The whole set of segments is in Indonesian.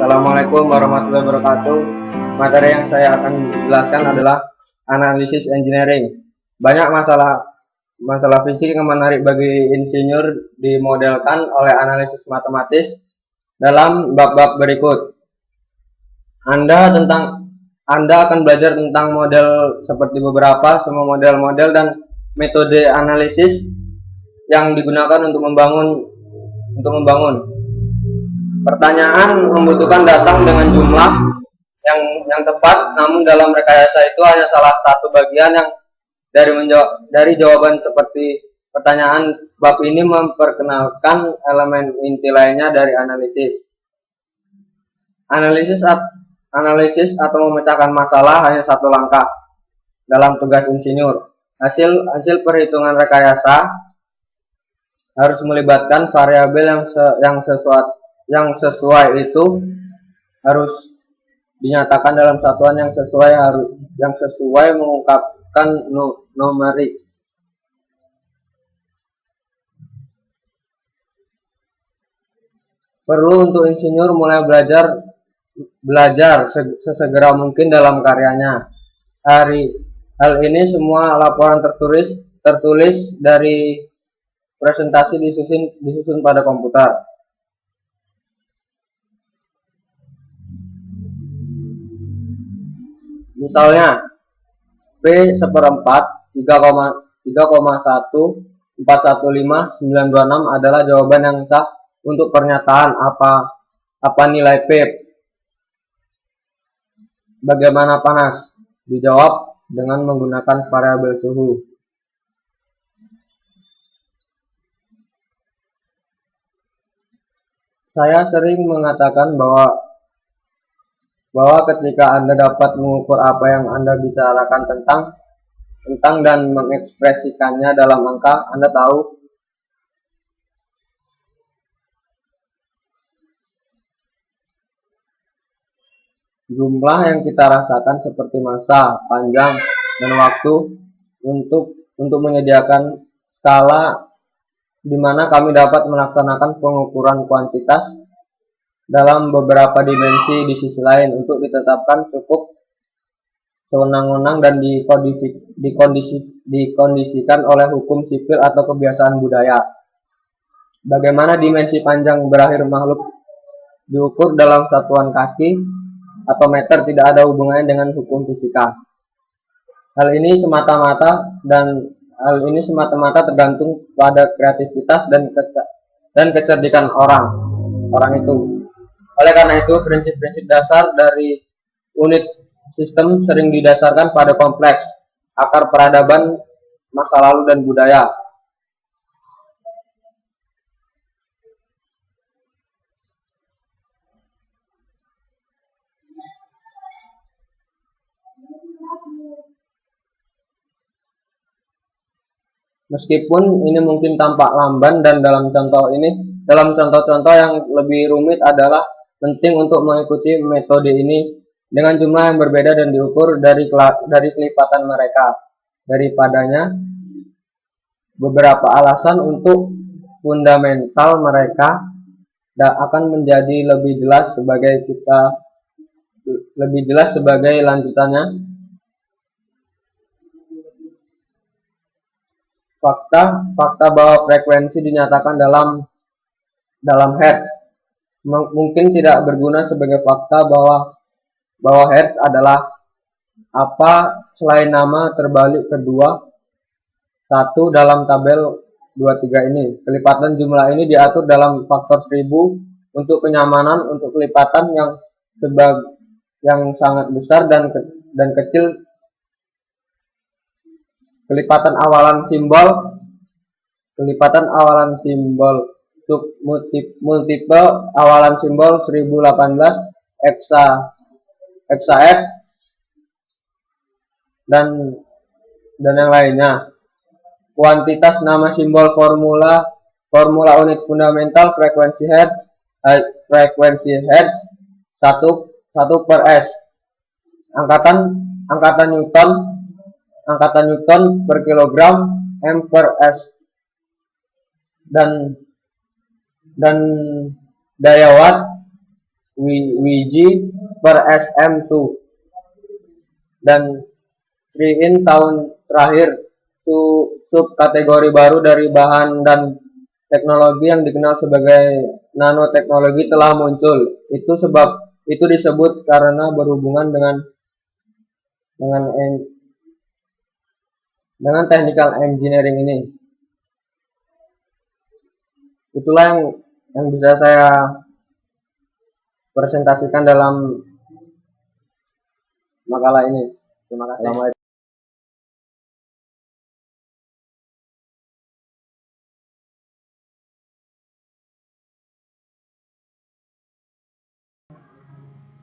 Assalamualaikum warahmatullahi wabarakatuh. Materi yang saya akan jelaskan adalah analisis engineering. Banyak masalah fisik yang menarik bagi insinyur dimodelkan oleh analisis matematis dalam bab-bab berikut. Anda akan belajar tentang model seperti semua model-model dan metode analisis yang digunakan untuk membangun. Pertanyaan membutuhkan datang dengan jumlah yang tepat, namun dalam rekayasa itu hanya salah satu bagian yang dari jawaban. Seperti pertanyaan bab ini memperkenalkan elemen inti lainnya dari analisis. Analisis atau memecahkan masalah hanya satu langkah dalam tugas insinyur. Hasil perhitungan rekayasa harus melibatkan variabel yang sesuai itu harus dinyatakan dalam satuan yang sesuai mengungkapkan numerik. Perlu untuk insinyur mulai belajar sesegera mungkin dalam karyanya. Hal ini semua laporan tertulis dari presentasi disusun pada komputer. Misalnya, P seperempat 3,1,415,926 adalah jawaban yang sah untuk pernyataan apa nilai P. Bagaimana panas? Dijawab dengan menggunakan variabel suhu. Saya sering mengatakan bahwa ketika Anda dapat mengukur apa yang Anda bicarakan tentang dan mengekspresikannya dalam angka, Anda tahu jumlah yang kita rasakan seperti massa, panjang, dan waktu untuk menyediakan skala di mana kami dapat melaksanakan pengukuran kuantitas dalam beberapa dimensi. Di sisi lain, untuk ditetapkan cukup sewenang-wenang dan dikondisikan oleh hukum sipil atau kebiasaan budaya. Bagaimana dimensi panjang berakhir makhluk diukur dalam satuan kaki atau meter tidak ada hubungannya dengan hukum fisika. Hal ini semata-mata tergantung pada kreativitas dan kecerdikan orang itu. Oleh karena itu, prinsip-prinsip dasar dari unit sistem sering didasarkan pada kompleks, akar peradaban, masa lalu, dan budaya. Meskipun ini mungkin tampak lamban dan dalam contoh-contoh yang lebih rumit adalah penting untuk mengikuti metode ini dengan jumlah yang berbeda dan diukur dari kelipatan mereka. Daripadanya, beberapa alasan untuk fundamental mereka akan menjadi lebih jelas sebagai lanjutannya. Fakta bahwa frekuensi dinyatakan dalam hertz mungkin tidak berguna sebagai fakta bahwa hertz adalah apa selain nama terbalik kedua 1 dalam tabel 23 ini. Kelipatan jumlah ini diatur dalam faktor 1000 untuk kenyamanan untuk kelipatan yang sangat besar dan kecil. Kelipatan awalan simbol multiple awalan simbol 1018 hexaed dan yang lainnya. Kuantitas nama simbol formula unit fundamental frekuensi hertz 1 per s. Angkatan Newton per kilogram m per s dan daya watt Wg per sm2, dan Triin tahun terakhir subkategori baru dari bahan dan teknologi yang dikenal sebagai nanoteknologi telah muncul. Itu disebut karena berhubungan dengan technical engineering ini. Itulah yang bisa saya presentasikan dalam makalah ini. Terima kasih. Assalamualaikum.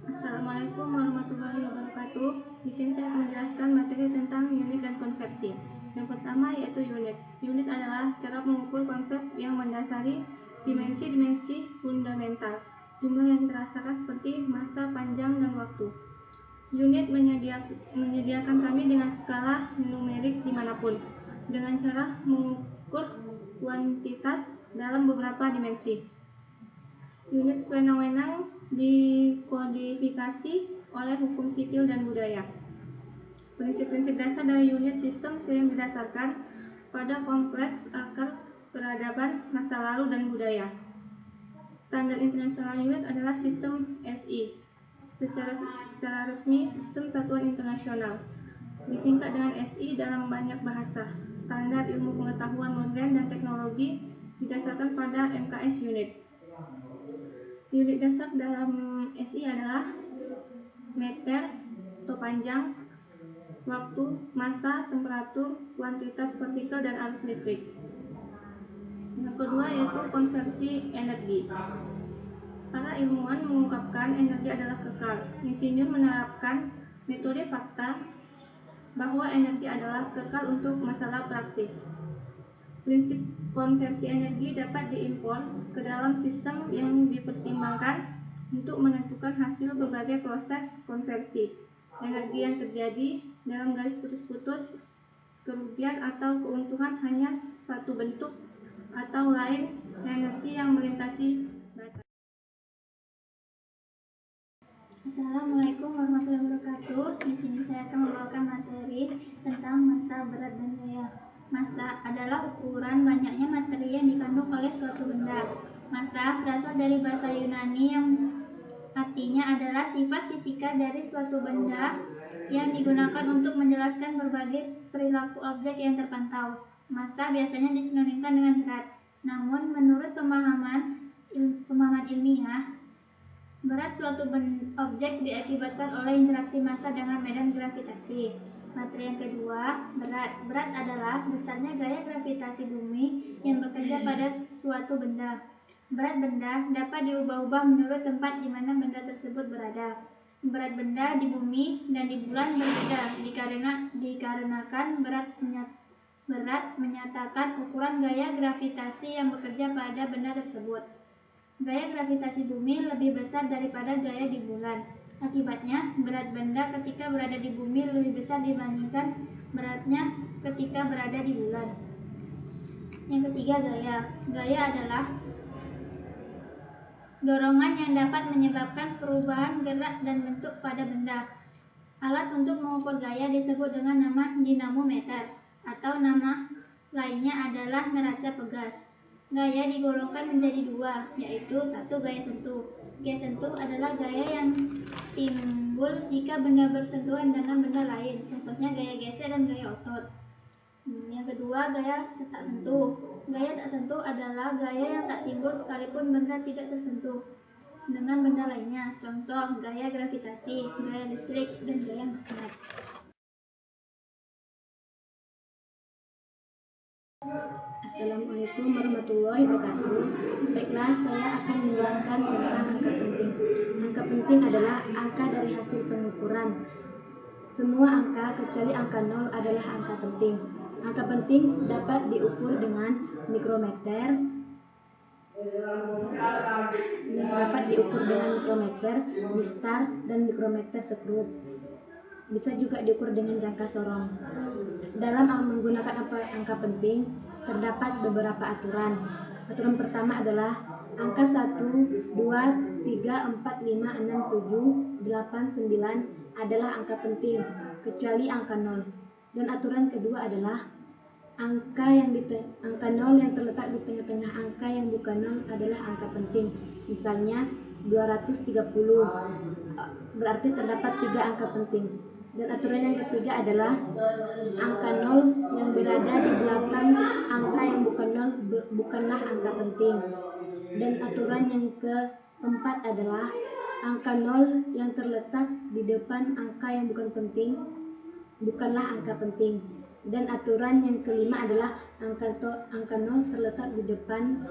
Assalamualaikum warahmatullahi wabarakatuh. Di sini saya akan menjelaskan materi tentang unit dan konversi. Yang pertama yaitu unit. Unit adalah cara mengukur konsep yang mendasari dimensi-dimensi fundamental, jumlah yang terasakan seperti masa, panjang, dan waktu. Unit menyediakan kami dengan skala numerik dimanapun, dengan cara mengukur kuantitas dalam beberapa dimensi. Unit sewenang-wenang dikodifikasi oleh hukum sipil dan budaya. Prinsip-prinsip dasar dari unit sistem sering didasarkan pada kompleks akar peradaban masa lalu dan budaya. Standar internasional unit adalah sistem SI, secara resmi sistem satuan internasional, disingkat dengan SI dalam banyak bahasa. Standar ilmu pengetahuan modern dan teknologi didasarkan pada MKS unit. Unit dasar dalam SI adalah meter atau panjang, waktu, masa, temperatur, kuantitas partikel, dan arus listrik. Yang kedua yaitu konversi energi. Para ilmuwan mengungkapkan energi adalah kekal. Insinyur menerapkan metode fakta bahwa energi adalah kekal untuk masalah praktis. Prinsip konversi energi dapat diimpor ke dalam sistem yang dipertimbangkan untuk menentukan hasil berbagai proses konversi. Energi yang terjadi dalam garis putus-putus, kerugian atau keuntungan hanya satu bentuk atau lain energi yang melintasi batas. Assalamualaikum warahmatullahi wabarakatuh. Di sini saya akan membawakan materi tentang massa, berat, dan gaya. Massa adalah ukuran banyaknya materi yang dikandung oleh suatu benda. Massa berasal dari bahasa Yunani yang artinya adalah sifat fisika dari suatu benda yang digunakan untuk menjelaskan berbagai perilaku objek yang terpantau. Massa biasanya disinonimkan dengan berat. Namun menurut pemahaman ilmiah, berat suatu objek diakibatkan oleh interaksi massa dengan medan gravitasi. Materi yang kedua, berat. Berat adalah besarnya gaya gravitasi bumi yang bekerja pada suatu benda. Berat benda dapat diubah-ubah menurut tempat di mana benda tersebut berada. Berat benda di bumi dan di bulan berbeda dikarenakan berat menyatakan ukuran gaya gravitasi yang bekerja pada benda tersebut. Gaya gravitasi bumi lebih besar daripada gaya di bulan. Akibatnya, berat benda ketika berada di bumi lebih besar dibandingkan beratnya ketika berada di bulan. Yang ketiga, gaya. Gaya adalah dorongan yang dapat menyebabkan perubahan gerak dan bentuk pada benda. Alat untuk mengukur gaya disebut dengan nama dinamometer, atau nama lainnya adalah neraca pegas. Gaya digolongkan menjadi dua, yaitu satu, gaya sentuh. Gaya sentuh adalah gaya yang timbul jika benda bersentuhan dengan benda lain, contohnya gaya geser dan gaya otot. Yang kedua, gaya tak sentuh. Gaya tak sentuh adalah gaya yang tak timbul sekalipun benda tidak tersentuh dengan benda lainnya, contoh gaya gravitasi, gaya listrik, dan gaya magnet. Assalamualaikum warahmatullahi wabarakatuh. Baiklah, saya akan menjelaskan tentang angka penting. Angka penting adalah angka dari hasil pengukuran. Semua angka kecuali angka 0 adalah angka penting. Angka penting dapat diukur dengan mikrometer, mistar, dan mikrometer skrup. Bisa juga diukur dengan jangka sorong. Dalam menggunakan angka penting, terdapat beberapa aturan. Aturan pertama adalah angka 1, 2, 3, 4, 5, 6, 7, 8, 9 adalah angka penting, kecuali angka 0. Dan aturan kedua adalah angka 0 yang terletak di tengah-tengah angka yang bukan 0 adalah angka penting. Misalnya 230, berarti terdapat 3 angka penting. Dan aturan yang ketiga adalah angka 0 yang berada di belakang angka yang bukan 0 bukanlah angka penting. Dan aturan yang keempat adalah angka 0 yang terletak di depan angka yang bukan penting bukanlah angka penting. Dan aturan yang kelima adalah angka 0 terletak di depan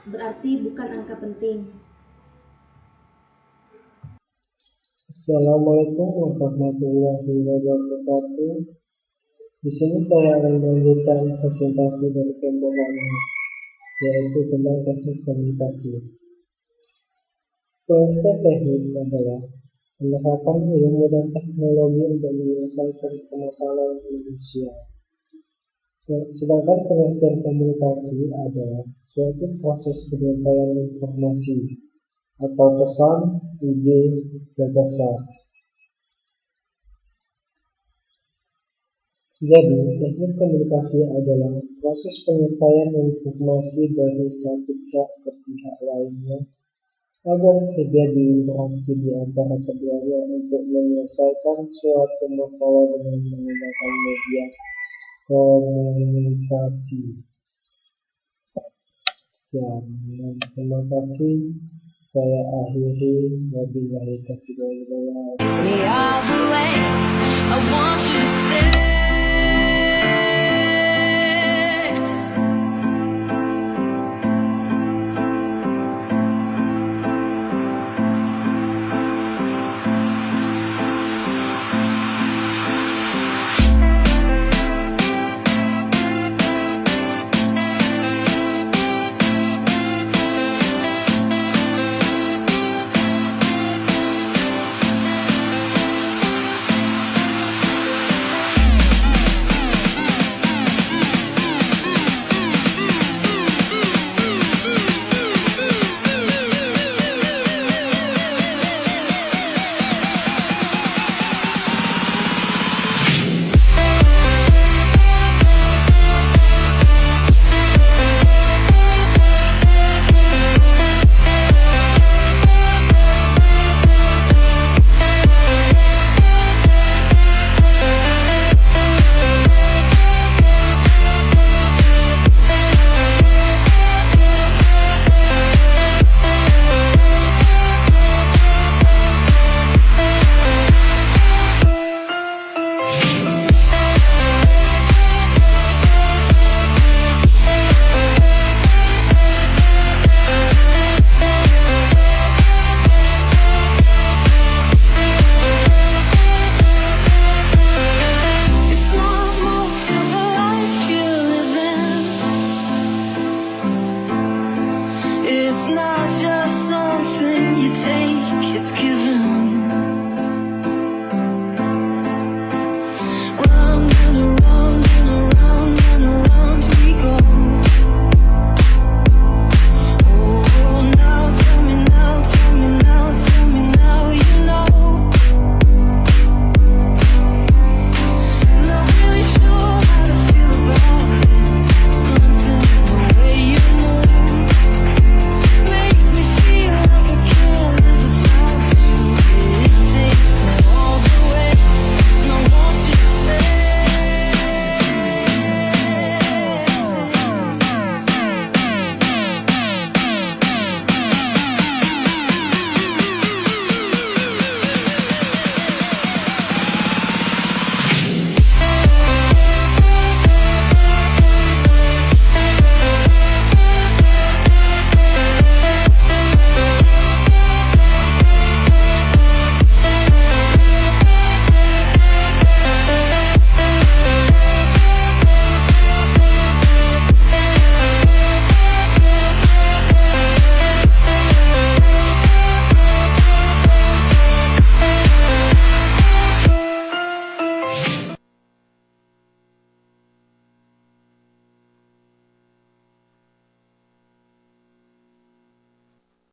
berarti bukan angka penting. Assalamualaikum warahmatullahi wabarakatuh. Di sini saya akan melanjutkan presentasi dari kelompok kami, yaitu tentang teknik komunikasi. Konsep teknik adalah pendekatan ilmu dan teknologi untuk menyelesaikan permasalahan manusia. Sedangkan pengertian komunikasi adalah suatu proses penyampaian informasi atau pesan, ide, gagasan. Jadi, teknik komunikasi adalah proses penyampaian informasi dari satu pihak ke pihak lainnya agar terjadi interaksi di antara keduanya untuk menyelesaikan suatu masalah dengan menggunakan media komunikasi. Sekian, terima kasih. Saya akhiri. Wabillahi taufiq wal hidayah. Me all the way. I want you to stay.